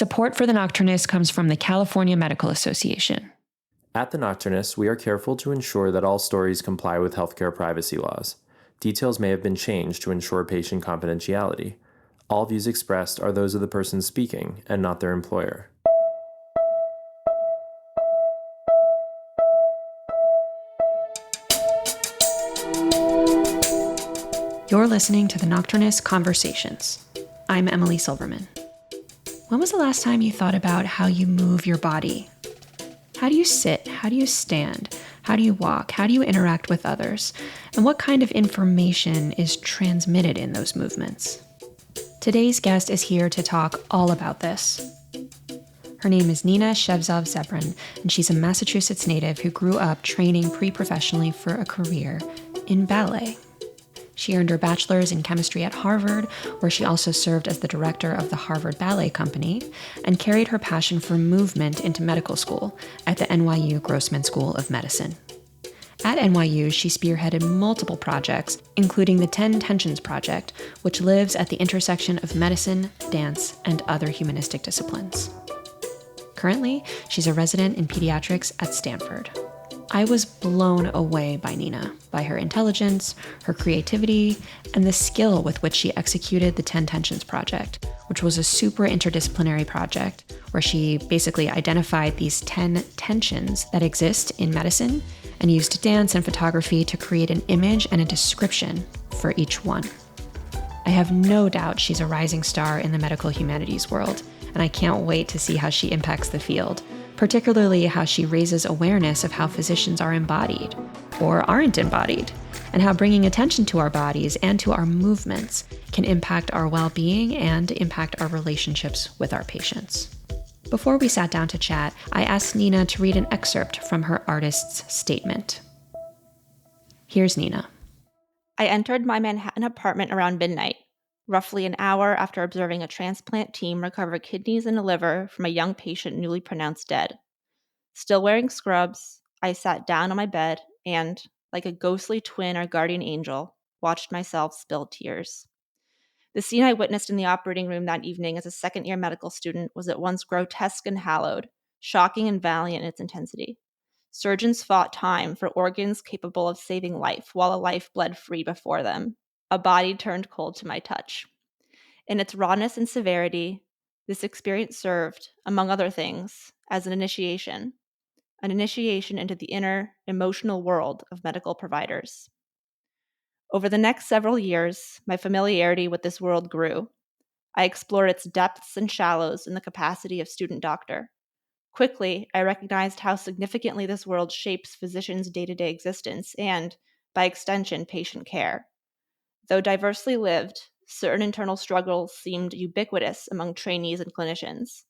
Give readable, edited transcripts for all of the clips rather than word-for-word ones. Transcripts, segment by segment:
Support for the Nocturnists comes from the California Medical Association. At the Nocturnists, we are careful to ensure that all stories comply with healthcare privacy laws. Details may have been changed to ensure patient confidentiality. All views expressed are those of the person speaking and not their employer. You're listening to the Nocturnist Conversations. I'm Emily Silverman. When was the last time you thought about how you move your body? How do you sit? How do you stand? How do you walk? How do you interact with others? And what kind of information is transmitted in those movements? Today's guest is here to talk all about this. Her name is Nina Shevzov-Zebrun, and she's a Massachusetts native who grew up training pre-professionally for a career in ballet. She earned her bachelor's in chemistry at Harvard, where she also served as the director of the Harvard Ballet Company, and carried her passion for movement into medical school at the NYU Grossman School of Medicine. At NYU, she spearheaded multiple projects, including the 10 Tensions Project, which lives at the intersection of medicine, dance, and other humanistic disciplines. Currently, she's a resident in pediatrics at Stanford. I was blown away by Nina, by her intelligence, her creativity, and the skill with which she executed the 10 Tensions Project, which was a super interdisciplinary project where she basically identified these 10 tensions that exist in medicine and used dance and photography to create an image and a description for each one. I have no doubt she's a rising star in the medical humanities world, and I can't wait to see how she impacts the field, particularly how she raises awareness of how physicians are embodied or aren't embodied, and how bringing attention to our bodies and to our movements can impact our well-being and impact our relationships with our patients. Before we sat down to chat, I asked Nina to read an excerpt from her artist's statement. Here's Nina. I entered my Manhattan apartment around midnight, roughly an hour after observing a transplant team recover kidneys and a liver from a young patient newly pronounced dead. Still wearing scrubs, I sat down on my bed and, like a ghostly twin or guardian angel, watched myself spill tears. The scene I witnessed in the operating room that evening as a second-year medical student was at once grotesque and hallowed, shocking and valiant in its intensity. Surgeons fought time for organs capable of saving life while a life bled free before them. A body turned cold to my touch. In its rawness and severity, this experience served, among other things, as an initiation into the inner, emotional world of medical providers. Over the next several years, my familiarity with this world grew. I explored its depths and shallows in the capacity of student doctor. Quickly, I recognized how significantly this world shapes physicians' day-to-day existence and, by extension, patient care. Though diversely lived, certain internal struggles seemed ubiquitous among trainees and clinicians.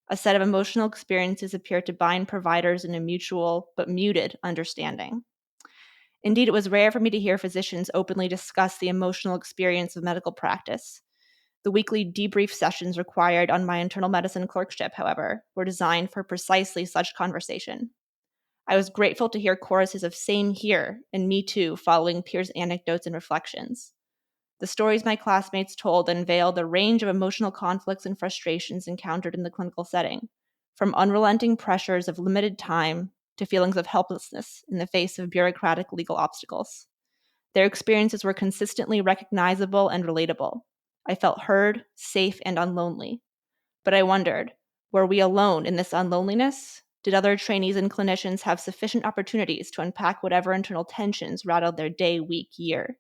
A set of emotional experiences appeared to bind providers in a mutual but muted understanding. Indeed, it was rare for me to hear physicians openly discuss the emotional experience of medical practice. The weekly debrief sessions required on my internal medicine clerkship, however, were designed for precisely such conversation. I was grateful to hear choruses of "same here" and "me too" following peers' anecdotes and reflections. The stories my classmates told unveiled a range of emotional conflicts and frustrations encountered in the clinical setting, from unrelenting pressures of limited time to feelings of helplessness in the face of bureaucratic legal obstacles. Their experiences were consistently recognizable and relatable. I felt heard, safe, and unlonely. But I wondered, were we alone in this unloneliness? Did other trainees and clinicians have sufficient opportunities to unpack whatever internal tensions rattled their day, week, year?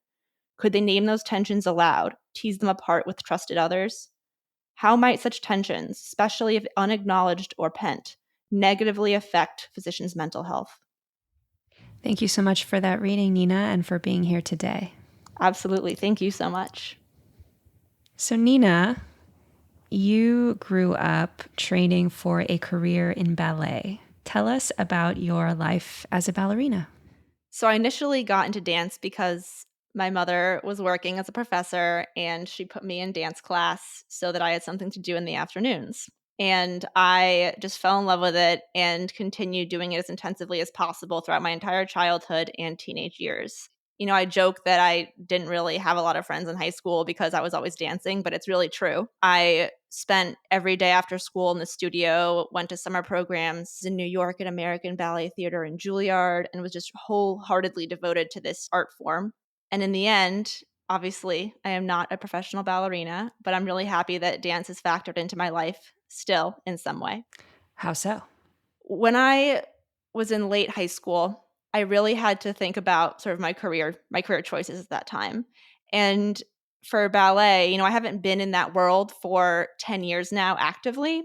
Could they name those tensions aloud, tease them apart with trusted others? How might such tensions, especially if unacknowledged or pent, negatively affect physicians' mental health? Thank you so much for that reading, Nina, and for being here today. Absolutely. Thank you so much. So, Nina, you grew up training for a career in ballet. Tell us about your life as a ballerina. So I initially got into dance because my mother was working as a professor and she put me in dance class so that I had something to do in the afternoons. And I just fell in love with it and continued doing it as intensively as possible throughout my entire childhood and teenage years. I joke that I didn't really have a lot of friends in high school because I was always dancing, but it's really true. I spent every day after school in the studio, went to summer programs in New York at American Ballet Theater and Juilliard, and was just wholeheartedly devoted to this art form. And in the end, obviously, I am not a professional ballerina, but I'm really happy that dance is factored into my life still in some way. How so? When I was in late high school, I really had to think about sort of my career choices at that time. And for ballet, I haven't been in that world for 10 years now actively,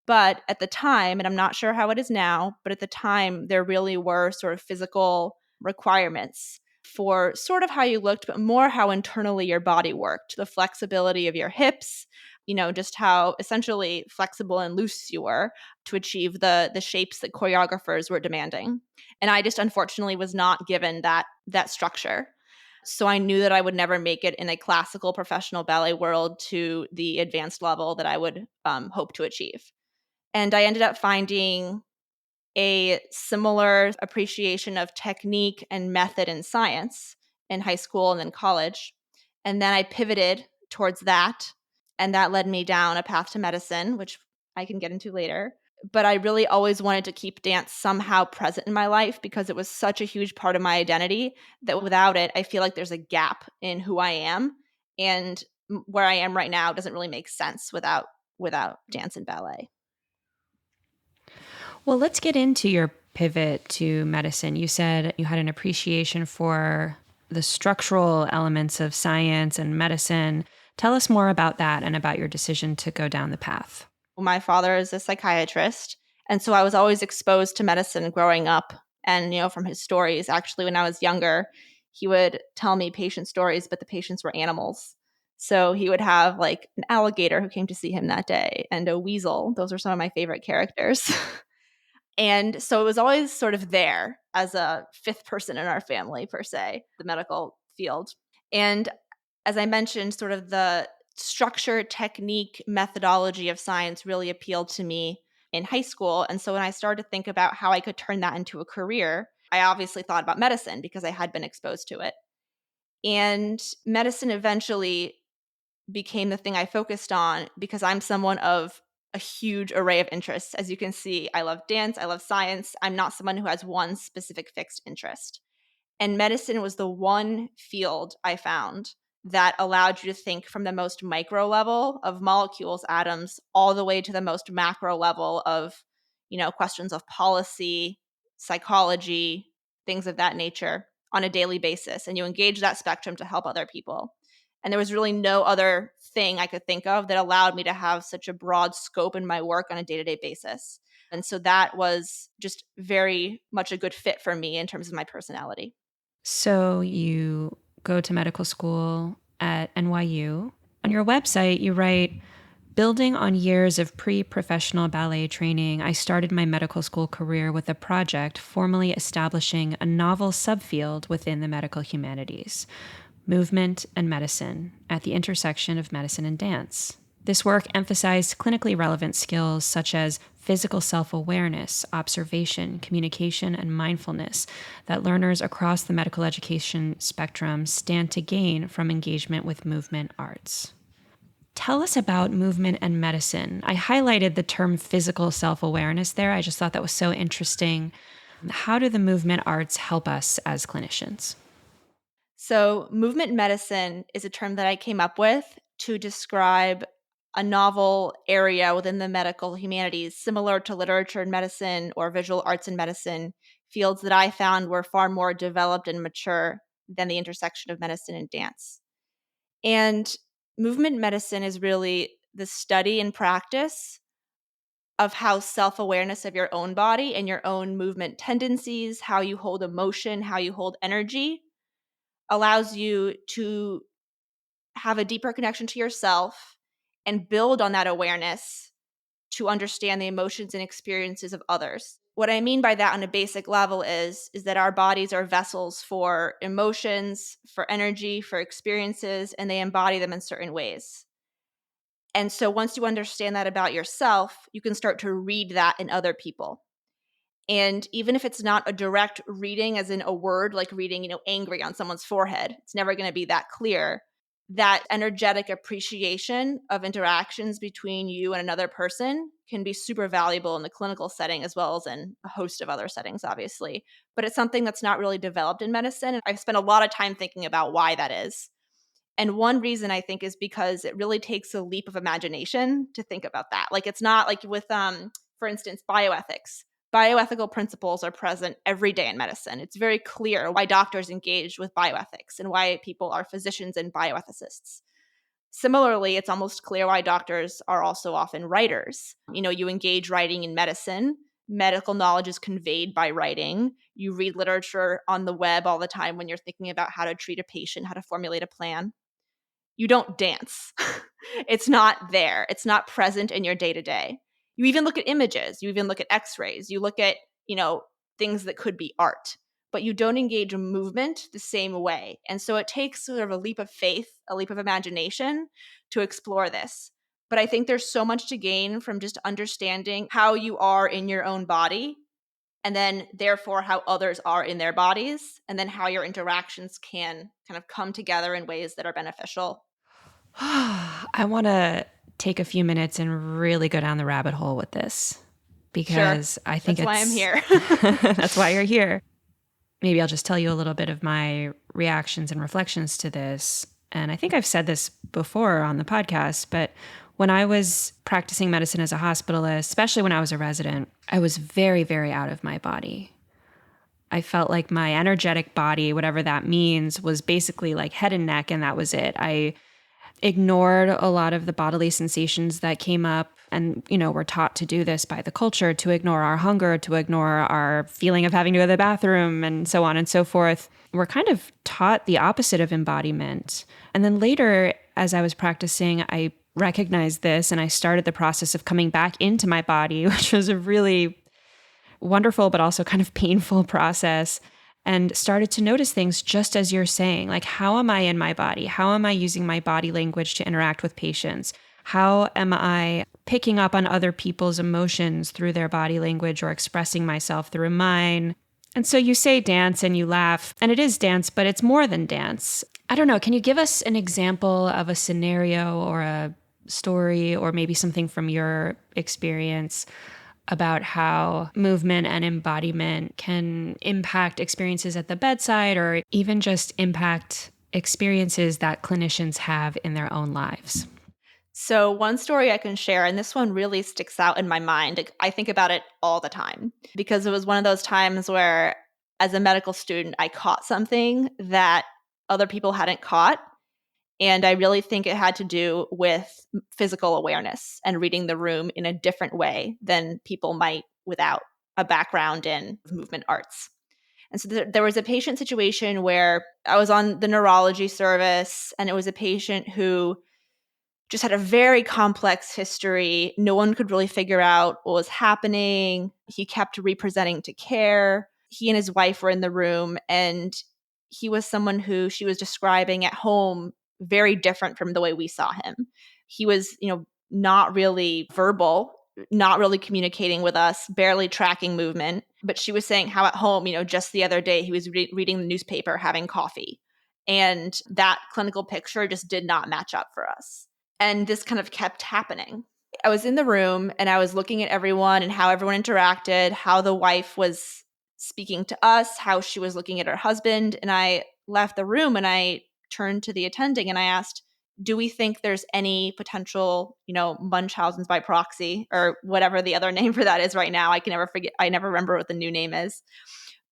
but at the time, and I'm not sure how it is now, but at the time there really were sort of physical requirements for sort of how you looked, but more how internally your body worked, the flexibility of your hips, just how essentially flexible and loose you were to achieve the shapes that choreographers were demanding. And I just unfortunately was not given that structure. So I knew that I would never make it in a classical professional ballet world to the advanced level that I would hope to achieve. And I ended up finding a similar appreciation of technique and method in science in high school and then college. And then I pivoted towards that. And that led me down a path to medicine, which I can get into later. But I really always wanted to keep dance somehow present in my life because it was such a huge part of my identity that without it, I feel like there's a gap in who I am. And where I am right now doesn't really make sense without dance and ballet. Well, let's get into your pivot to medicine. You said you had an appreciation for the structural elements of science and medicine. Tell us more about that and about your decision to go down the path. My father is a psychiatrist, and so I was always exposed to medicine growing up. And, from his stories, actually, when I was younger, he would tell me patient stories, but the patients were animals. So he would have like an alligator who came to see him that day and a weasel. Those are some of my favorite characters. And so it was always sort of there as a fifth person in our family, per se, the medical field. And as I mentioned, sort of the structure, technique, methodology of science really appealed to me in high school. And so when I started to think about how I could turn that into a career, I obviously thought about medicine because I had been exposed to it. And medicine eventually became the thing I focused on because I'm someone of a huge array of interests. As you can see, I love dance, I love science. I'm not someone who has one specific fixed interest. And medicine was the one field I found that allowed you to think from the most micro level of molecules, atoms, all the way to the most macro level of, questions of policy, psychology, things of that nature on a daily basis. And you engage that spectrum to help other people. And there was really no other thing I could think of that allowed me to have such a broad scope in my work on a day-to-day basis. And so that was just very much a good fit for me in terms of my personality. So you go to medical school at NYU. On your website, you write, building on years of pre-professional ballet training, I started my medical school career with a project formally establishing a novel subfield within the medical humanities, movement and medicine, at the intersection of medicine and dance. This work emphasized clinically relevant skills such as physical self-awareness, observation, communication, and mindfulness that learners across the medical education spectrum stand to gain from engagement with movement arts. Tell us about movement and medicine. I highlighted the term physical self-awareness there. I just thought that was so interesting. How do the movement arts help us as clinicians? So, movement medicine is a term that I came up with to describe a novel area within the medical humanities, similar to literature and medicine or visual arts and medicine, fields that I found were far more developed and mature than the intersection of medicine and dance. And movement medicine is really the study and practice of how self awareness of your own body and your own movement tendencies, how you hold emotion, how you hold energy, allows you to have a deeper connection to yourself and build on that awareness to understand the emotions and experiences of others. What I mean by that on a basic level is that our bodies are vessels for emotions, for energy, for experiences, and they embody them in certain ways. And so once you understand that about yourself, you can start to read that in other people. And even if it's not a direct reading, as in a word, like reading, angry on someone's forehead, it's never going to be that clear. That energetic appreciation of interactions between you and another person can be super valuable in the clinical setting as well as in a host of other settings, obviously. But it's something that's not really developed in medicine. And I've spent a lot of time thinking about why that is. And one reason I think is because it really takes a leap of imagination to think about that. Like it's not like with, for instance, bioethics. Bioethical principles are present every day in medicine. It's very clear why doctors engage with bioethics and why people are physicians and bioethicists. Similarly, it's almost clear why doctors are also often writers. You engage writing in medicine. Medical knowledge is conveyed by writing. You read literature on the web all the time when you're thinking about how to treat a patient, how to formulate a plan. You don't dance. It's not there. It's not present in your day to day. You even look at images. You even look at x-rays. You look at, things that could be art, but you don't engage in movement the same way. And so it takes sort of a leap of faith, a leap of imagination to explore this. But I think there's so much to gain from just understanding how you are in your own body and then therefore how others are in their bodies, and then how your interactions can kind of come together in ways that are beneficial. I want to take a few minutes and really go down the rabbit hole with this because Sure. I think That's why I'm here. that's why you're here. Maybe I'll just tell you a little bit of my reactions and reflections to this. And I think I've said this before on the podcast, but when I was practicing medicine as a hospitalist, especially when I was a resident, I was very, very out of my body. I felt like my energetic body, whatever that means, was basically like head and neck, and that was it. I ignored a lot of the bodily sensations that came up. And, we're taught to do this by the culture, to ignore our hunger, to ignore our feeling of having to go to the bathroom, and so on and so forth. We're kind of taught the opposite of embodiment. And then later, as I was practicing, I recognized this and I started the process of coming back into my body, which was a really wonderful, but also kind of painful process. And started to notice things just as you're saying, like, how am I in my body? How am I using my body language to interact with patients? How am I picking up on other people's emotions through their body language or expressing myself through mine? And so you say dance and you laugh, and it is dance, but it's more than dance. I don't know. Can you give us an example of a scenario or a story or maybe something from your experience about how movement and embodiment can impact experiences at the bedside or even just impact experiences that clinicians have in their own lives? So one story I can share, and this one really sticks out in my mind. Like, I think about it all the time because it was one of those times where, as a medical student, I caught something that other people hadn't caught. And I really think it had to do with physical awareness and reading the room in a different way than people might without a background in movement arts. And so there was a patient situation where I was on the neurology service, and it was a patient who just had a very complex history. No one could really figure out what was happening. He kept representing to care. He and his wife were in the room, and he was someone who she was describing at home very different from the way we saw him. He was, not really verbal, not really communicating with us, barely tracking movement. But she was saying how at home, just the other day he was reading the newspaper, having coffee. And that clinical picture just did not match up for us. And this kind of kept happening. I was in the room and I was looking at everyone and how everyone interacted, how the wife was speaking to us, how she was looking at her husband. And I left the room and I turned to the attending and I asked, do we think there's any potential, Munchausen's by proxy or whatever the other name for that is right now? I can never forget. I never remember what the new name is.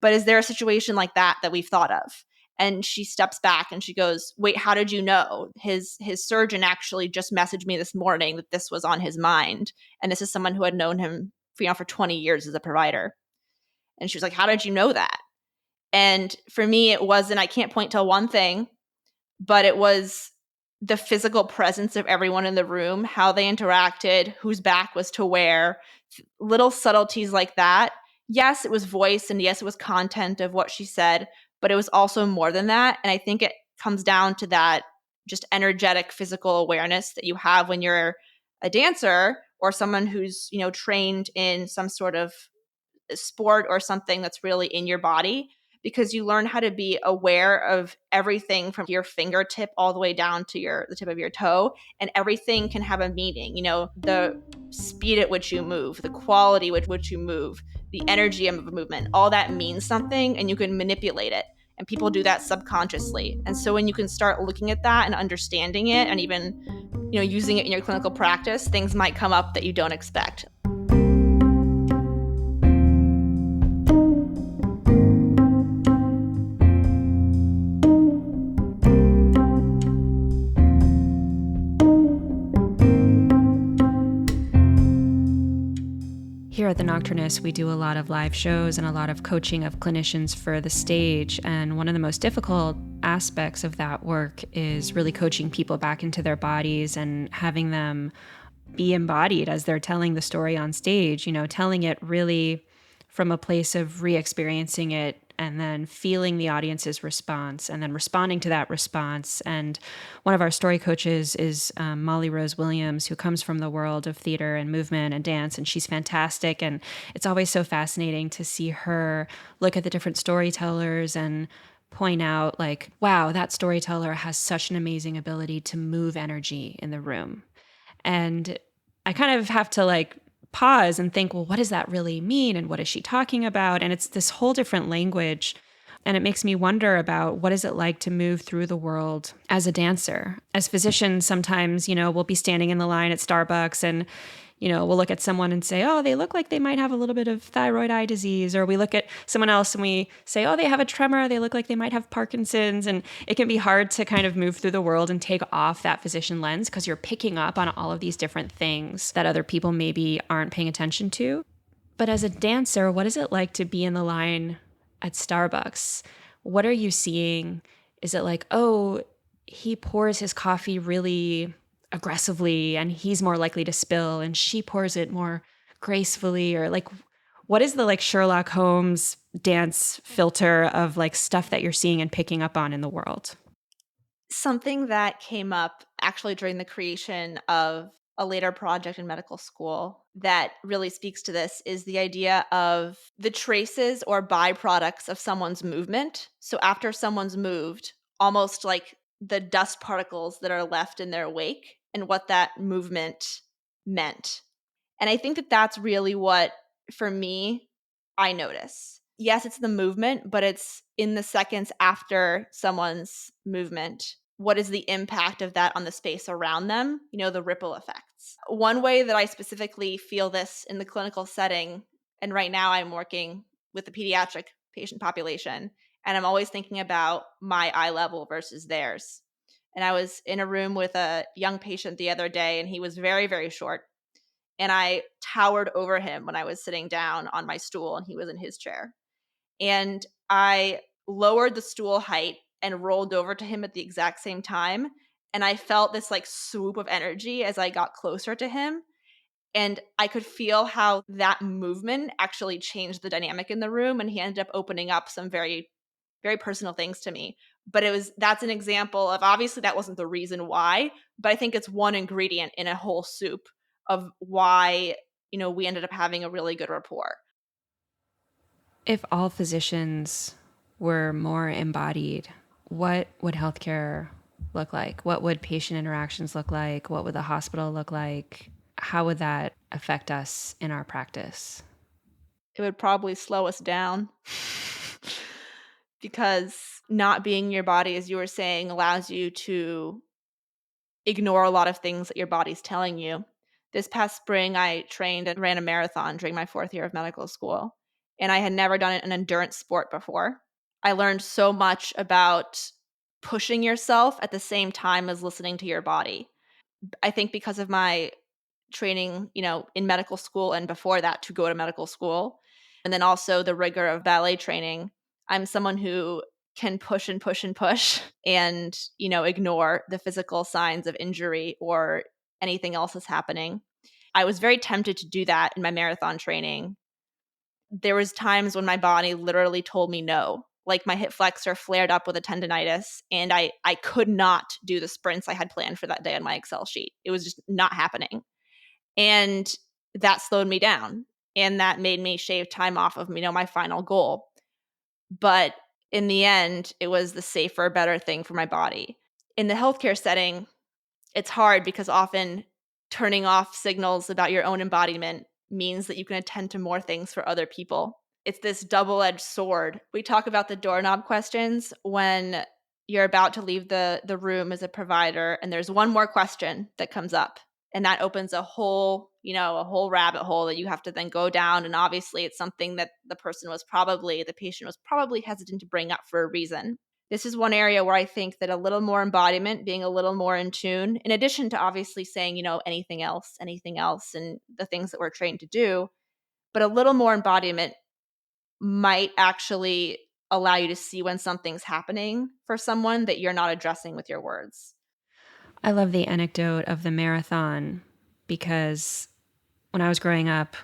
But is there a situation like that we've thought of? And she steps back and she goes, wait, how did you know? His surgeon actually just messaged me this morning that this was on his mind. And this is someone who had known him for 20 years as a provider. And she was like, how did you know that? And for me, it wasn't, I can't point to one thing, but it was the physical presence of everyone in the room, how they interacted, whose back was to where, little subtleties like that. Yes, it was voice, and yes, it was content of what she said, but it was also more than that. And I think it comes down to that just energetic physical awareness that you have when you're a dancer or someone who's, trained in some sort of sport or something that's really in your body, because you learn how to be aware of everything from your fingertip all the way down to the tip of your toe, and everything can have a meaning. The speed at which you move, the quality with which you move, the energy of a movement, all that means something, and you can manipulate it. And people do that subconsciously. And so when you can start looking at that and understanding it, and even using it in your clinical practice, things might come up that you don't expect. Here at the Nocturnists, we do a lot of live shows and a lot of coaching of clinicians for the stage. And one of the most difficult aspects of that work is really coaching people back into their bodies and having them be embodied as they're telling the story on stage, telling it really from a place of re-experiencing it and then feeling the audience's response and then responding to that response. And one of our story coaches is Molly Rose Williams, who comes from the world of theater and movement and dance, and she's fantastic. And it's always so fascinating to see her look at the different storytellers and point out like, wow, that storyteller has such an amazing ability to move energy in the room. And I kind of have to pause and think, well, what does that really mean? And what is she talking about? And it's this whole different language. And it makes me wonder about what is it like to move through the world as a dancer. As physicians, sometimes, we'll be standing in the line at Starbucks and, we'll look at someone and say, oh, they look like they might have a little bit of thyroid eye disease. Or we look at someone else and we say, oh, they have a tremor. They look like they might have Parkinson's. And it can be hard to kind of move through the world and take off that physician lens because you're picking up on all of these different things that other people maybe aren't paying attention to. But as a dancer, what is it like to be in the line at Starbucks? What are you seeing? Is it like, oh, he pours his coffee really aggressively and he's more likely to spill, and she pours it more gracefully? Or what is the Sherlock Holmes dance filter of stuff that you're seeing and picking up on in the world? Something that came up actually during the creation of a later project in medical school that really speaks to this is the idea of the traces or byproducts of someone's movement. So after someone's moved, almost like the dust particles that are left in their wake and what that movement meant. And I think that that's really what, for me, I notice. Yes, it's the movement, but it's in the seconds after someone's movement. What is the impact of that on the space around them? The ripple effects. One way that I specifically feel this in the clinical setting, and right now I'm working with the pediatric patient population, and I'm always thinking about my eye level versus theirs. And I was in a room with a young patient the other day, and he was very, very short. And I towered over him when I was sitting down on my stool and he was in his chair. And I lowered the stool height and rolled over to him at the exact same time. And I felt this swoop of energy as I got closer to him. And I could feel how that movement actually changed the dynamic in the room. And he ended up opening up some very, very personal things to me. But that's an example of, obviously that wasn't the reason why, but I think it's one ingredient in a whole soup of why, we ended up having a really good rapport. If all physicians were more embodied, what would healthcare look like? What would patient interactions look like? What would the hospital look like? How would that affect us in our practice? It would probably slow us down because not being in your body, as you were saying, allows you to ignore a lot of things that your body's telling you. This past spring, I trained and ran a marathon during my 4th year of medical school, and I had never done an endurance sport before. I learned so much about pushing yourself at the same time as listening to your body. I think because of my training, in medical school and before that to go to medical school, and then also the rigor of ballet training, I'm someone who can push and push and push and, ignore the physical signs of injury or anything else that's happening. I was very tempted to do that in my marathon training. There was times when my body literally told me no. Like my hip flexor flared up with a tendonitis and I could not do the sprints I had planned for that day on my Excel sheet. It was just not happening. And that slowed me down. And that made me shave time off of, my final goal. But in the end, it was the safer, better thing for my body. In the healthcare setting, it's hard because often turning off signals about your own embodiment means that you can attend to more things for other people. It's this double-edged sword. We talk about the doorknob questions when you're about to leave the room as a provider, and there's one more question that comes up. And that opens a whole rabbit hole that you have to then go down. And obviously it's something that the patient was probably hesitant to bring up for a reason. This is one area where I think that a little more embodiment, being a little more in tune, in addition to obviously saying, anything else, and the things that we're trained to do, but a little more embodiment might actually allow you to see when something's happening for someone that you're not addressing with your words. I love the anecdote of the marathon because when I was growing up,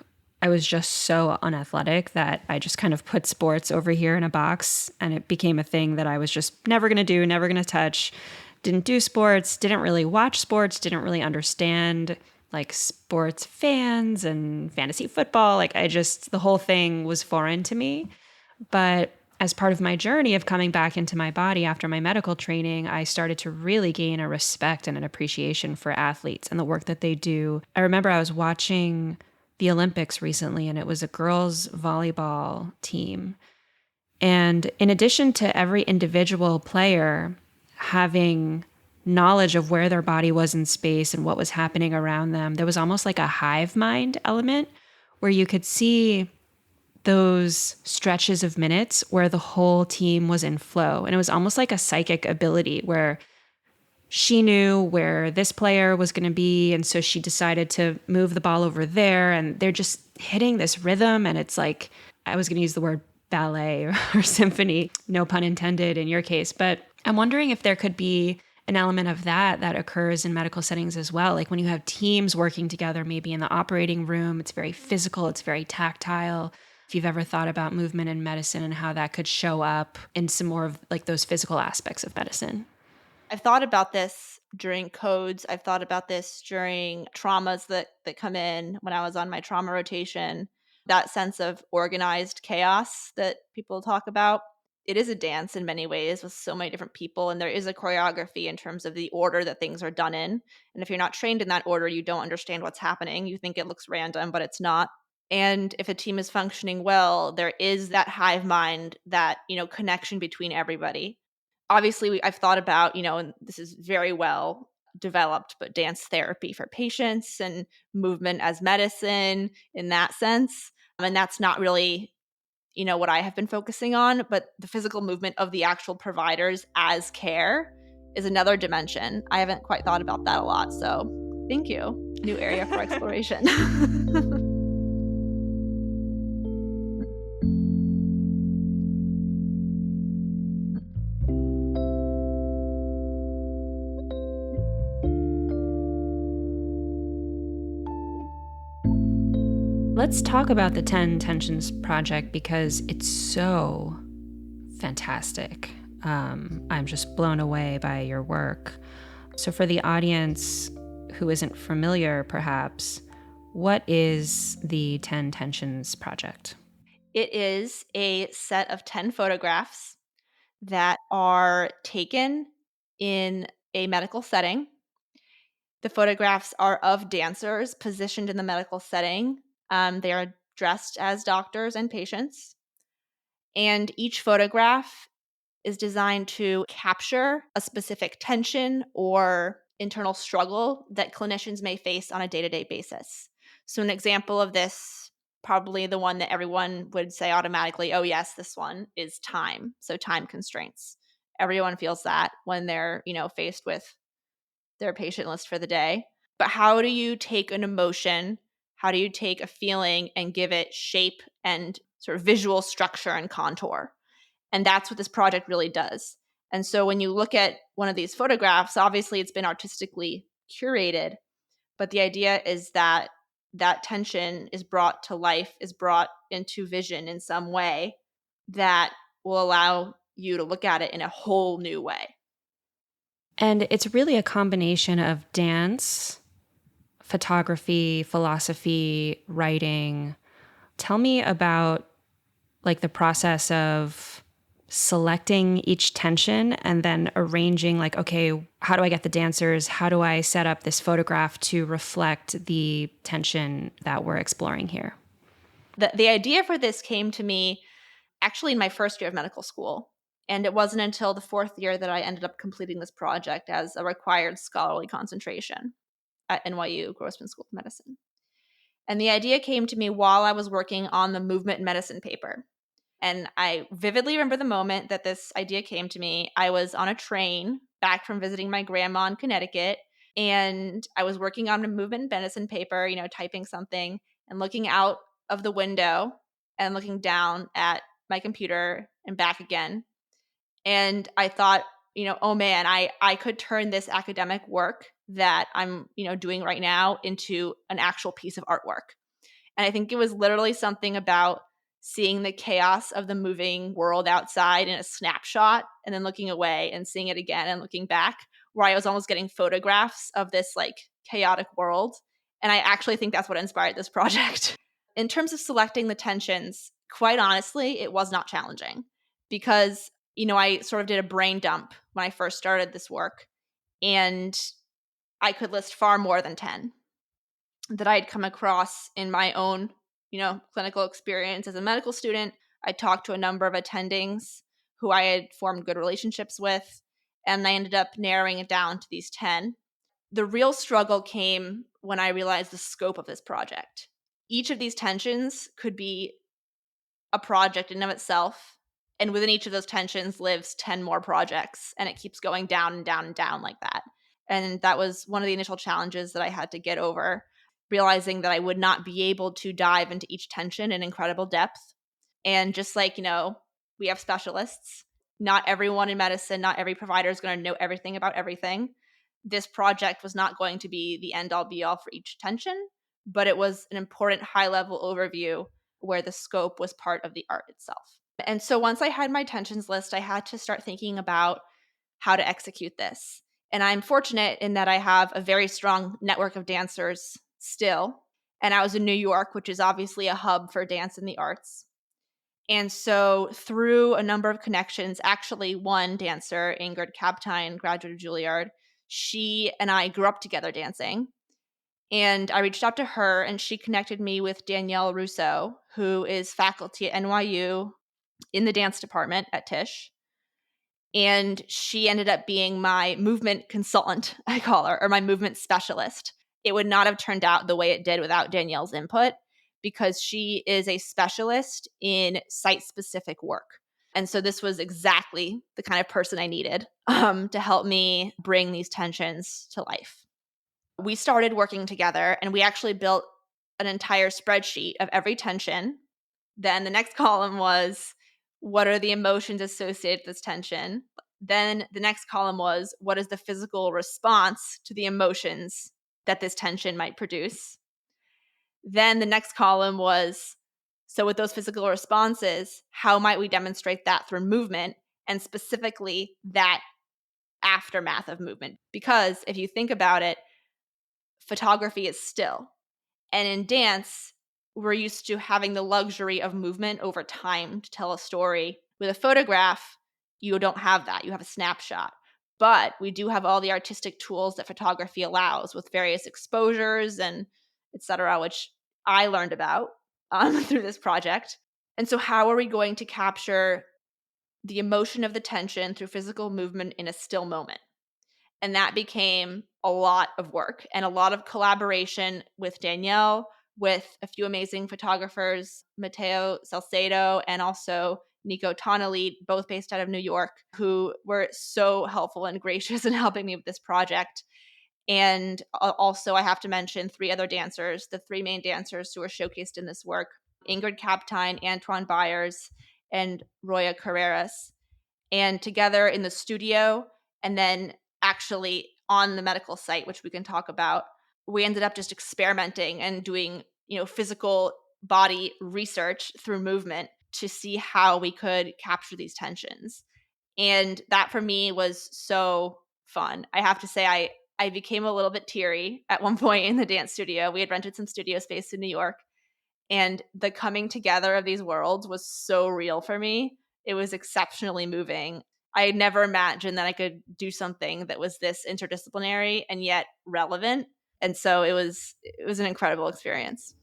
I was just so unathletic that I just kind of put sports over here in a box, and it became a thing that I was just never going to do, never going to touch. Didn't do sports, didn't really watch sports, didn't really understand like sports fans and fantasy football. The whole thing was foreign to me. But as part of my journey of coming back into my body after my medical training, I started to really gain a respect and an appreciation for athletes and the work that they do. I remember I was watching the Olympics recently, and it was a girls' volleyball team. And in addition to every individual player having knowledge of where their body was in space and what was happening around them, there was almost like a hive mind element where you could see those stretches of minutes where the whole team was in flow. And it was almost like a psychic ability where she knew where this player was going to be. And so she decided to move the ball over there. And they're just hitting this rhythm. And it's like, I was going to use the word ballet or symphony, no pun intended in your case. But I'm wondering if there could be an element of that occurs in medical settings as well. Like when you have teams working together, maybe in the operating room, it's very physical, it's very tactile. If you've ever thought about movement in medicine and how that could show up in some more of like those physical aspects of medicine. I've thought about this during codes. I've thought about this during traumas that come in when I was on my trauma rotation. That sense of organized chaos that people talk about. It is a dance in many ways with so many different people, and there is a choreography in terms of the order that things are done in. And if you're not trained in that order, you don't understand what's happening. You think it looks random, but it's not. And if a team is functioning well, there is that hive mind, that, connection between everybody. Obviously, I've thought about, and this is very well developed, but dance therapy for patients and movement as medicine in that sense. And that's not really, what I have been focusing on, but the physical movement of the actual providers as care is another dimension. I haven't quite thought about that a lot. So thank you. New area for exploration. Let's talk about the 10 Tensions Project because it's so fantastic. I'm just blown away by your work. So for the audience who isn't familiar, perhaps, what is the 10 Tensions Project? It is a set of 10 photographs that are taken in a medical setting. The photographs are of dancers positioned in the medical setting. They are dressed as doctors and patients. And each photograph is designed to capture a specific tension or internal struggle that clinicians may face on a day-to-day basis. So an example of this, probably the one that everyone would say automatically, oh yes, this one is time. So time constraints. Everyone feels that when they're, faced with their patient list for the day. But how do you take an emotion? How do you take a feeling and give it shape and sort of visual structure and contour? And that's what this project really does. And so when you look at one of these photographs, obviously it's been artistically curated, but the idea is that that tension is brought to life, is brought into vision in some way that will allow you to look at it in a whole new way. And it's really a combination of dance, photography, philosophy, writing, Tell me about like the process of selecting each tension and then arranging like, okay, how do I get the dancers? How do I set up this photograph to reflect the tension that we're exploring here? The idea for this came to me actually in my first year of medical school. And it wasn't until the fourth year that I ended up completing this project as a required scholarly concentration at NYU Grossman School of Medicine. And the idea came to me while I was working on the movement medicine paper. And I vividly remember the moment that this idea came to me. I was on a train back from visiting my grandma in Connecticut, and I was working on a movement medicine paper, typing something and looking out of the window and looking down at my computer and back again. And I thought, oh man, I could turn this academic work that I'm, doing right now into an actual piece of artwork. And I think it was literally something about seeing the chaos of the moving world outside in a snapshot and then looking away and seeing it again and looking back, where I was almost getting photographs of this like chaotic world. And I actually think that's what inspired this project. In terms of selecting the tensions, quite honestly, it was not challenging because, I sort of did a brain dump when I first started this work, and I could list far more than 10 that I'd come across in my own, clinical experience as a medical student. I talked to a number of attendings who I had formed good relationships with, and I ended up narrowing it down to these 10. The real struggle came when I realized the scope of this project. Each of these tensions could be a project in and of itself, and within each of those tensions lives 10 more projects, and it keeps going down and down and down like that. And that was one of the initial challenges that I had to get over, realizing that I would not be able to dive into each tension in incredible depth. And just like, we have specialists, not everyone in medicine, not every provider is going to know everything about everything. This project was not going to be the end all be all for each tension, but it was an important high level overview where the scope was part of the art itself. And so once I had my tensions list, I had to start thinking about how to execute this. And I'm fortunate in that I have a very strong network of dancers still. And I was in New York, which is obviously a hub for dance and the arts. And so through a number of connections, actually one dancer, Ingrid Kaptein, graduate of Juilliard, she and I grew up together dancing. And I reached out to her, and she connected me with Danielle Rousseau, who is faculty at NYU in the dance department at Tisch. And she ended up being my movement consultant, I call her, or my movement specialist. It would not have turned out the way it did without Danielle's input, because she is a specialist in site-specific work. And so this was exactly the kind of person I needed to help me bring these tensions to life. We started working together, and we actually built an entire spreadsheet of every tension. Then the next column was, what are the emotions associated with this tension? Then the next column was, what is the physical response to the emotions that this tension might produce? Then the next column was, so with those physical responses, how might we demonstrate that through movement, and specifically that aftermath of movement? Because if you think about it, photography is still. And in dance, we're used to having the luxury of movement over time to tell a story. With a photograph, you don't have that. You have a snapshot. But we do have all the artistic tools that photography allows with various exposures and et cetera, which I learned about through this project. And so how are we going to capture the emotion of the tension through physical movement in a still moment? And that became a lot of work and a lot of collaboration with Danielle, with a few amazing photographers, Matteo Salcedo and also Nico Tonelli, both based out of New York, who were so helpful and gracious in helping me with this project. And also, I have to mention three other dancers, the three main dancers who were showcased in this work: Ingrid Kaptein, Antoine Byers, and Roya Carreras. And together in the studio, and then actually on the medical site, which we can talk about, we ended up just experimenting and doing, physical body research through movement to see how we could capture these tensions. And that for me was so fun. I have to say, I became a little bit teary at one point in the dance studio. We had rented some studio space in New York, And the coming together of these worlds was so real for me. It was exceptionally moving. I had never imagined that I could do something that was this interdisciplinary and yet relevant. And so it was an incredible experience.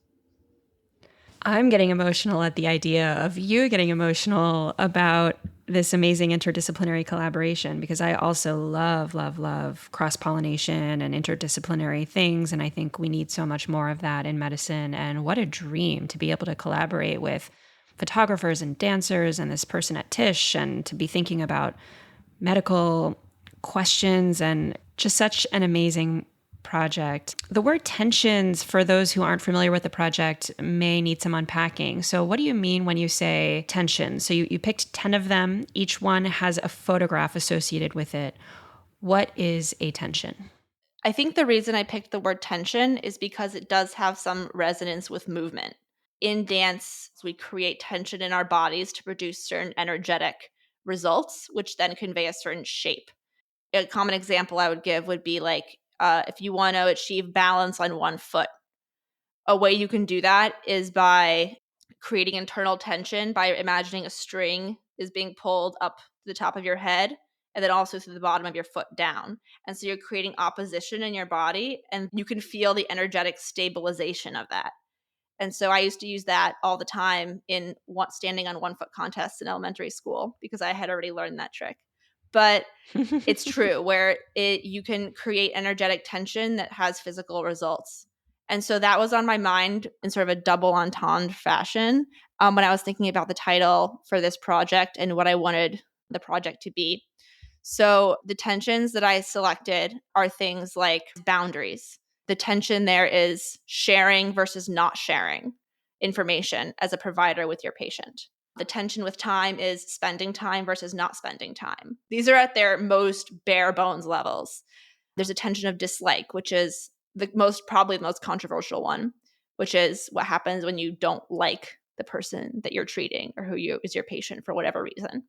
I'm getting emotional at the idea of you getting emotional about this amazing interdisciplinary collaboration, because I also love, love, love cross-pollination and interdisciplinary things. And I think we need so much more of that in medicine. And what a dream to be able to collaborate with photographers and dancers and this person at Tisch, and to be thinking about medical questions, and just such an amazing project. The word tensions, for those who aren't familiar with the project, may need some unpacking. So what do you mean when you say tensions? So you picked 10 of them. Each one has a photograph associated with it. What is a tension? I think the reason I picked the word tension is because it does have some resonance with movement. In dance, we create tension in our bodies to produce certain energetic results, which then convey a certain shape. A common example I would give would be like if you want to achieve balance on one foot, a way you can do that is by creating internal tension by imagining a string is being pulled up to the top of your head and then also through the bottom of your foot down. And so you're creating opposition in your body and you can feel the energetic stabilization of that. And so I used to use that all the time in standing on 1 foot contests in elementary school because I had already learned that trick. But it's true where you can create energetic tension that has physical results. And so that was on my mind in sort of a double entendre fashion when I was thinking about the title for this project and what I wanted the project to be. So the tensions that I selected are things like boundaries. The tension there is sharing versus not sharing information as a provider with your patient. The tension with time is spending time versus not spending time. These are at their most bare bones levels. There's a tension of dislike, which is probably the most controversial one, which is what happens when you don't like the person that you're treating or is your patient for whatever reason.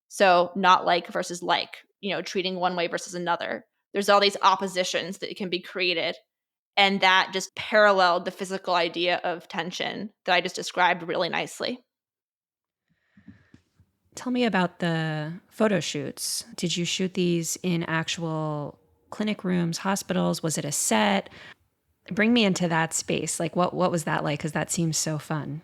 So not like versus like, treating one way versus another. There's all these oppositions that can be created. And that just paralleled the physical idea of tension that I just described really nicely. Tell me about the photo shoots. Did you shoot these in actual clinic rooms, hospitals? Was it a set? Bring me into that space. Like what was that like? Because that seems so fun.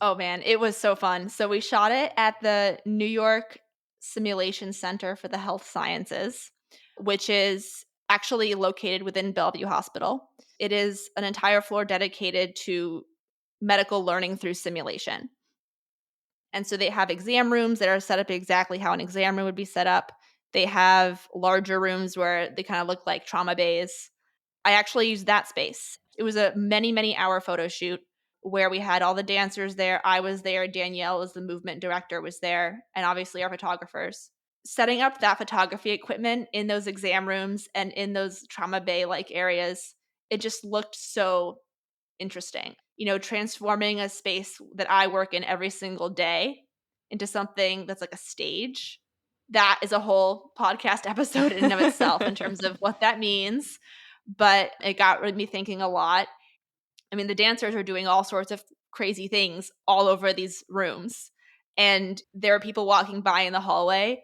Oh man, it was so fun. So we shot it at the New York Simulation Center for the Health Sciences, which is actually located within Bellevue Hospital. It is an entire floor dedicated to medical learning through simulation. And so they have exam rooms that are set up exactly how an exam room would be set up. They have larger rooms where they kind of look like trauma bays. I actually used that space. It was a many, many hour photo shoot where we had all the dancers there. I was there. Danielle was the movement director, was there, and obviously our photographers. Setting up that photography equipment in those exam rooms and in those trauma bay like areas, it just looked so interesting. Transforming a space that I work in every single day into something that's like a stage. That is a whole podcast episode in and of itself in terms of what that means. But it got me thinking a lot. I mean, the dancers are doing all sorts of crazy things all over these rooms. And there are people walking by in the hallway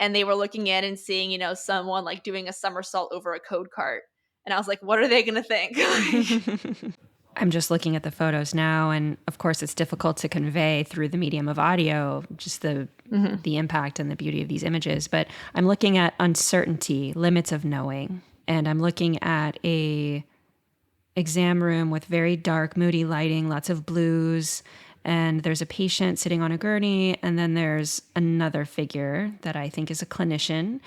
and they were looking in and seeing, someone like doing a somersault over a code cart. And I was like, what are they going to think? I'm just looking at the photos now, and of course it's difficult to convey through the medium of audio just the impact and the beauty of these images. But I'm looking at uncertainty, limits of knowing, and I'm looking at a exam room with very dark, moody lighting, lots of blues, and there's a patient sitting on a gurney, and then there's another figure that I think is a clinician.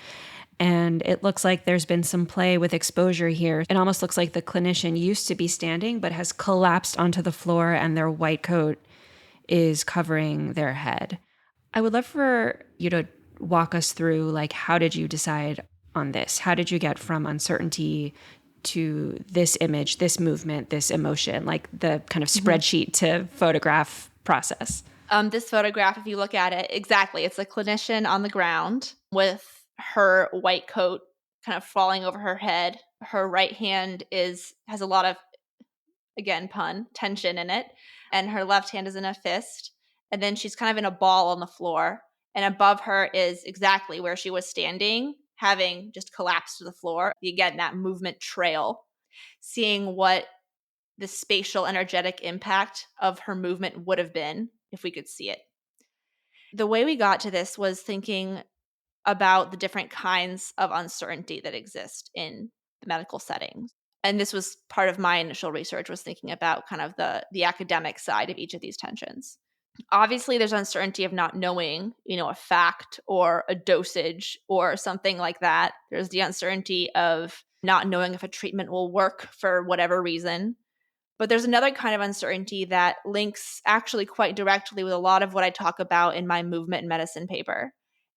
And it looks like there's been some play with exposure here. It almost looks like the clinician used to be standing but has collapsed onto the floor and their white coat is covering their head. I would love for you to walk us through, like, how did you decide on this? How did you get from uncertainty to this image, this movement, this emotion, like the kind of spreadsheet to photograph process? This photograph, if you look at it, exactly, it's a clinician on the ground with her white coat kind of falling over her head. Her right hand has a lot of again, pun, tension in it. And her left hand is in a fist. And then she's kind of in a ball on the floor. And above her is exactly where she was standing, having just collapsed to the floor. Again, that movement trail, seeing what the spatial energetic impact of her movement would have been if we could see it. The way we got to this was thinking about the different kinds of uncertainty that exist in the medical settings. And this was part of my initial research, was thinking about kind of the academic side of each of these tensions. Obviously, there's uncertainty of not knowing, a fact or a dosage or something like that. There's the uncertainty of not knowing if a treatment will work for whatever reason. But there's another kind of uncertainty that links actually quite directly with a lot of what I talk about in my movement and medicine paper.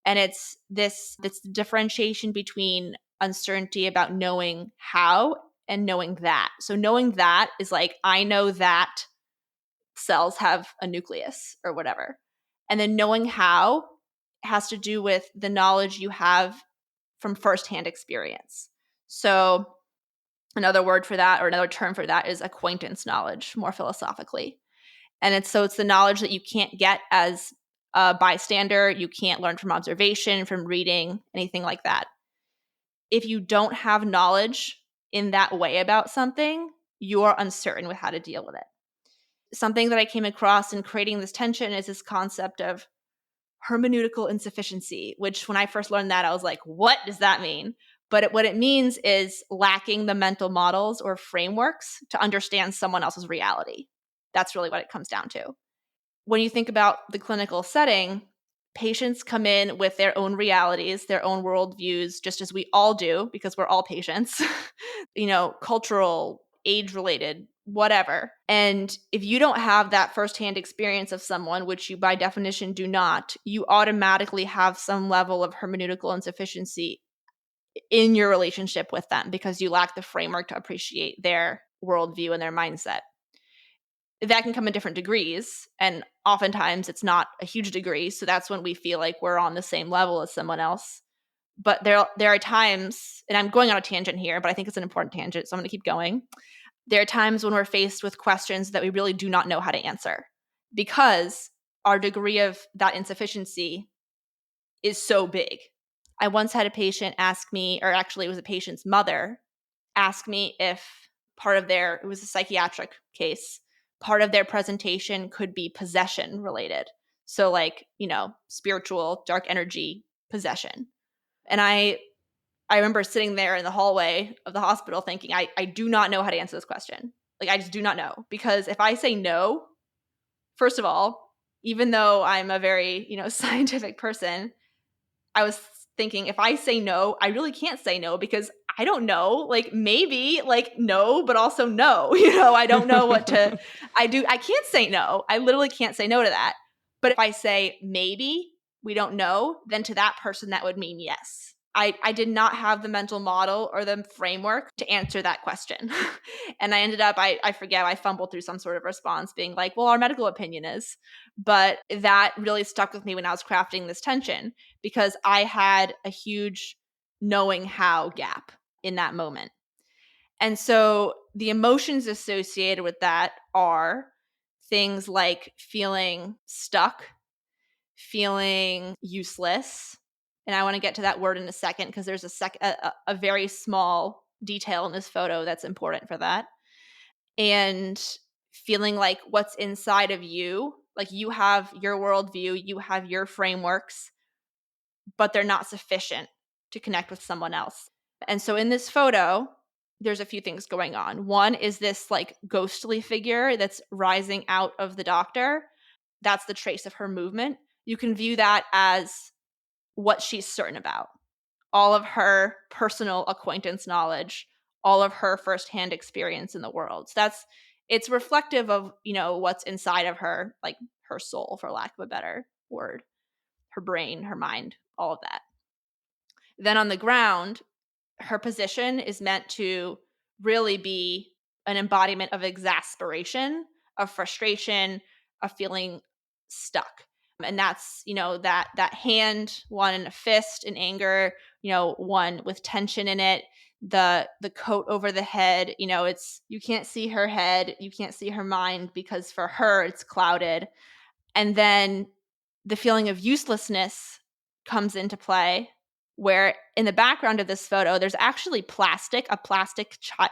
And it's this differentiation between uncertainty about knowing how and knowing that. So knowing that is like, I know that cells have a nucleus or whatever. And then knowing how has to do with the knowledge you have from firsthand experience. So another word for that, or another term for that, is acquaintance knowledge, more philosophically. And it's the knowledge that you can't get as a bystander, you can't learn from observation, from reading, anything like that. If you don't have knowledge in that way about something, you are uncertain with how to deal with it. Something that I came across in creating this tension is this concept of hermeneutical insufficiency, which when I first learned that, I was like, what does that mean? But what it means is lacking the mental models or frameworks to understand someone else's reality. That's really what it comes down to. When you think about the clinical setting, patients come in with their own realities, their own worldviews, just as we all do, because we're all patients, cultural, age-related, whatever. And if you don't have that firsthand experience of someone, which you by definition do not, you automatically have some level of hermeneutical insufficiency in your relationship with them because you lack the framework to appreciate their worldview and their mindset. That can come in different degrees, and oftentimes it's not a huge degree, so that's when we feel like we're on the same level as someone else. But there are times, and I'm going on a tangent here, but I think it's an important tangent, so I'm going to keep going. There are times when we're faced with questions that we really do not know how to answer because our degree of that insufficiency is so big. I once had a patient ask me, or actually it was a patient's mother, ask me if it was a psychiatric case, part of their presentation could be possession related. So spiritual, dark energy possession. And I remember sitting there in the hallway of the hospital thinking, I do not know how to answer this question. I just do not know. Because if I say no, first of all, even though I'm a very, scientific person, I was thinking if I say no, I really can't say no because I don't know, maybe no, but also no, I don't know what to, I can't say no. I literally can't say no to that. But if I say maybe, we don't know, then to that person, that would mean yes. I did not have the mental model or the framework to answer that question. And I ended up, I forget, I fumbled through some sort of response being like, well, our medical opinion is. But that really stuck with me when I was crafting this tension because I had a huge knowing how gap in that moment. And so the emotions associated with that are things like feeling stuck, feeling useless. And I want to get to that word in a second because there's a very small detail in this photo that's important for that. And feeling like what's inside of you, like you have your worldview, you have your frameworks, but they're not sufficient to connect with someone else. And so in this photo, there's a few things going on. One is this ghostly figure that's rising out of the doctor. That's the trace of her movement. You can view that as what she's certain about. All of her personal acquaintance knowledge, all of her firsthand experience in the world. So it's reflective of, what's inside of her, like her soul, for lack of a better word, her brain, her mind, all of that. Then on the ground, her position is meant to really be an embodiment of exasperation, of frustration, of feeling stuck. And that's, that hand, one in a fist in anger, one with tension in it. the coat over the head, it's, you can't see her head, you can't see her mind, because for her it's clouded. And then the feeling of uselessness comes into play, where in the background of this photo, there's actually a plastic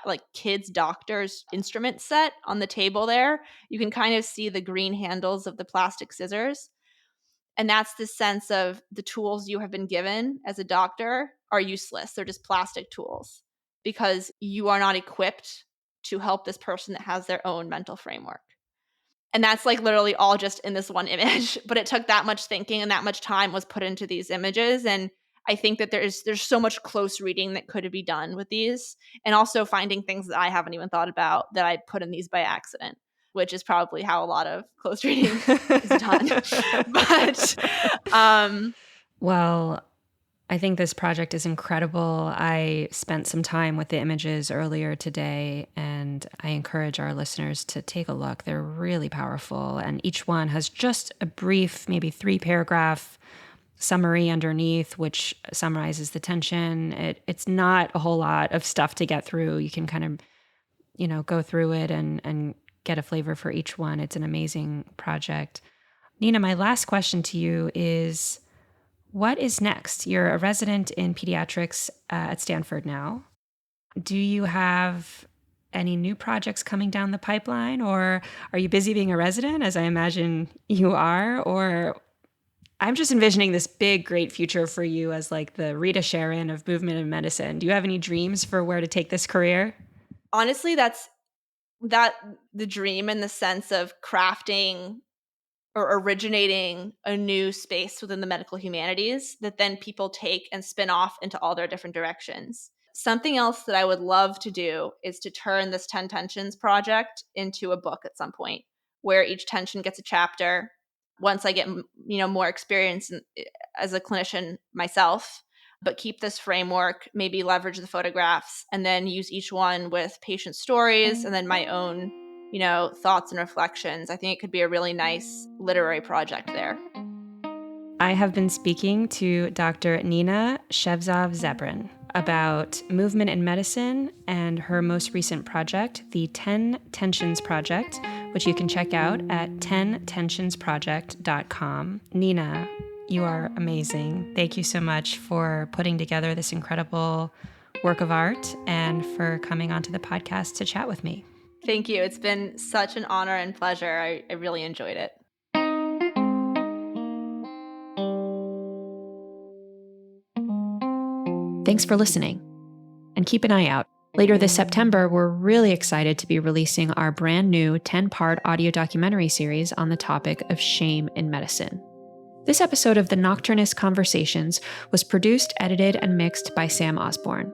like kids' doctor's instrument set on the table there. You can kind of see the green handles of the plastic scissors. And that's the sense of the tools you have been given as a doctor are useless. They're just plastic tools because you are not equipped to help this person that has their own mental framework. And that's like literally all just in this one image, but it took that much thinking and that much time was put into these images. And I think that there's so much close reading that could be done with these, and also finding things that I haven't even thought about that I put in these by accident, which is probably how a lot of close reading is done. But Well, I think this project is incredible. I spent some time with the images earlier today, and I encourage our listeners to take a look. They're really powerful, and each one has just a brief, maybe 3-paragraph summary underneath, which summarizes the tension. It's not a whole lot of stuff to get through. You can kind of, go through it and get a flavor for each one. It's an amazing project. Nina, my last question to you is, what is next? You're a resident in pediatrics at Stanford now. Do you have any new projects coming down the pipeline, or are you busy being a resident, as I imagine you are? Or I'm just envisioning this big, great future for you as like the Rita Sharon of movement and medicine. Do you have any dreams for where to take this career? honestly, that's the dream, in the sense of crafting or originating a new space within the medical humanities that then people take and spin off into all their different directions. Something else that I would love to do is to turn this 10 Tensions project into a book at some point, where each tension gets a chapter. Once I get more experience as a clinician myself, but keep this framework, maybe leverage the photographs, and then use each one with patient stories and then my own thoughts and reflections. I think it could be a really nice literary project there. I have been speaking to Dr. Nina Shevzov-Zebrun about movement in medicine and her most recent project, the 10 Tensions Project, which you can check out at 10tensionsproject.com. Nina, you are amazing. Thank you so much for putting together this incredible work of art and for coming onto the podcast to chat with me. Thank you. It's been such an honor and pleasure. I really enjoyed it. Thanks for listening. And keep an eye out. Later this September, we're really excited to be releasing our brand new 10-part audio documentary series on the topic of shame in medicine. This episode of the Nocturnist Conversations was produced, edited, and mixed by Sam Osborne.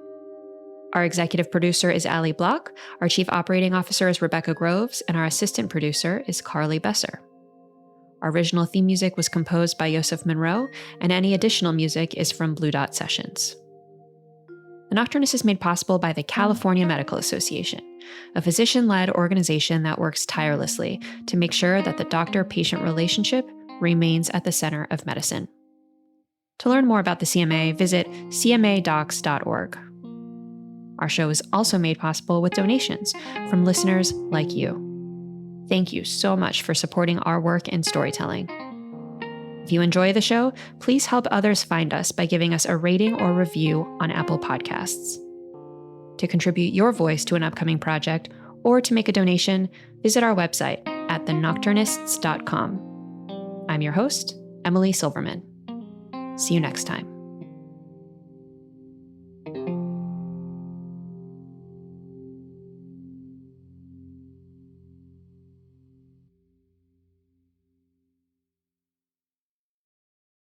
Our executive producer is Allie Block, our chief operating officer is Rebecca Groves, and our assistant producer is Carly Besser. Our original theme music was composed by Yosef Monroe, and any additional music is from Blue Dot Sessions. The Nocturnist is made possible by the California Medical Association, a physician-led organization that works tirelessly to make sure that the doctor-patient relationship remains at the center of medicine. To learn more about the CMA, visit cmadocs.org. Our show is also made possible with donations from listeners like you. Thank you so much for supporting our work in storytelling. If you enjoy the show, please help others find us by giving us a rating or review on Apple Podcasts. To contribute your voice to an upcoming project or to make a donation, visit our website at thenocturnists.com. I'm your host, Emily Silverman. See you next time.